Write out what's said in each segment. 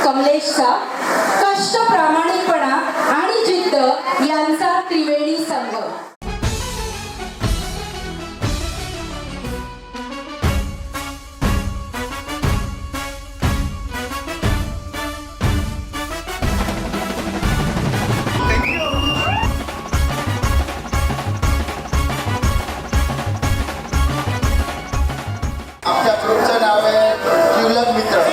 कमलेशचा कष्ट, प्रामाणिकपणा आणि जिद्द यांचा त्रिवेणी संगम. आमच्या ग्रुपचं नाव आहे जिवलग मित्र.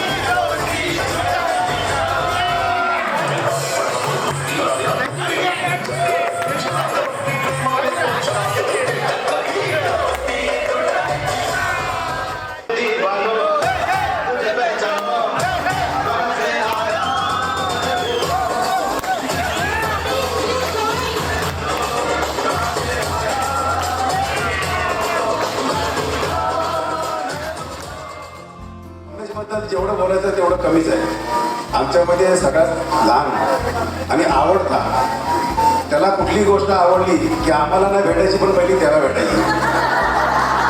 बद्दल जेवढं बोलायचं तेवढं कमीच आहे. आमच्यामध्ये सगळ्यात लहान आणि आवडता, त्याला कुठली गोष्ट आवडली की आम्हाला नाही भेटायची पण पहिली त्याला भेटायची.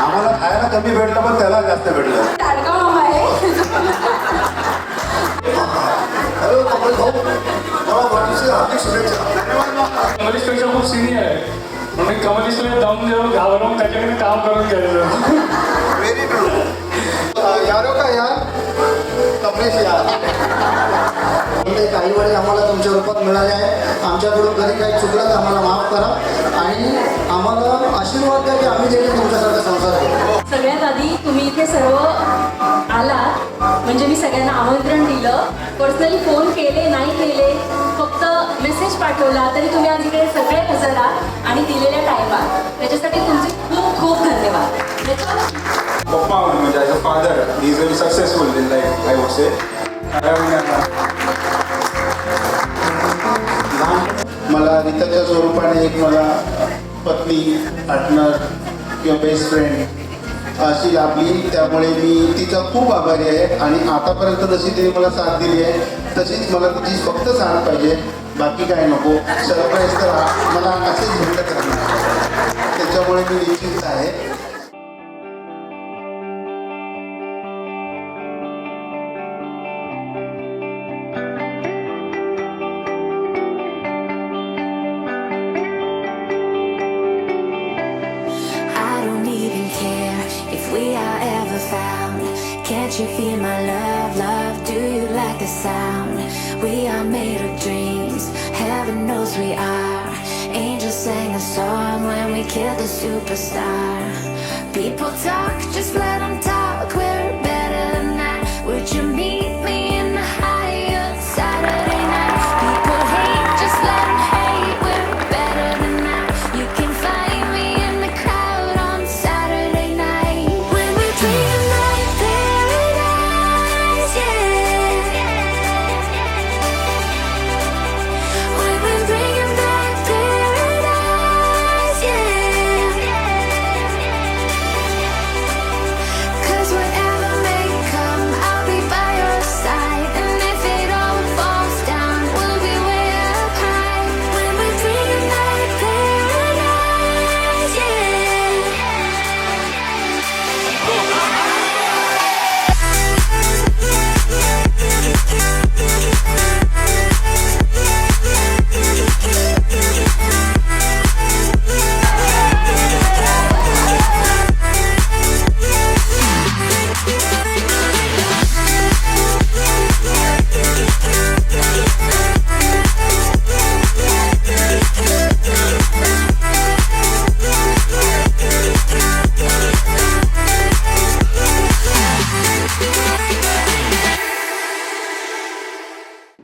आम्हाला खायला कमी भेटलं पण त्याला जास्त भेटलं. लाडका मामा आहे. हॅलो कमल भाऊ, मला वाढदिवसाच्या हार्दिक शुभेच्छा. कमलेशपेक्षा खूप सिनियर आहे म्हणून कमलेशला दम देऊन घाबरून त्याच्याकडे काम करून घ्यायचं. Very good. यारो का यार कमलेश यार. काही वेळेस आम्हाला तुमच्या रूपात मिळाले आहे. आमच्याकडून कधी काही चुकलं तर आम्हाला माफ करा आणि आम्हाला आशीर्वाद द्या की आम्ही देखील तुमच्यासारखा संसार करू. सगळ्यात आधी तुम्ही इथे सर्व आलात म्हणजे मी सगळ्यांना आमंत्रण दिलं. पर्सनली फोन केले नाही केले, फक्त मेसेज पाठवला तरी तुम्ही आज इकडे सगळे हजर आहात आणि दिलेल्या टायमात त्याच्यासाठी तुमचे खूप खूप धन्यवाद. पप्पा म्हणजे as a father he is very successful in life I would say. मला रीताच्या स्वरूपाने एक मला पत्नी, पार्टनर किंवा बेस्ट फ्रेंड अशी लाभली. त्यामुळे मी तिचा खूप आभारी आहे आणि आतापर्यंत जशी तिने मला साथ दिली आहे तशीच मला तिची फक्त साथ पाहिजे, बाकी काय नको. सरप्राईज तर मला असेच भेटत राहणार, त्याच्यामुळे मी निश्चित आहे. Can't you feel my love, love? Do you like the sound? We are made of dreams, heaven knows we are. Angels sang a song when we killed the superstar. People talk, just let them talk, we're better than that. Would you mean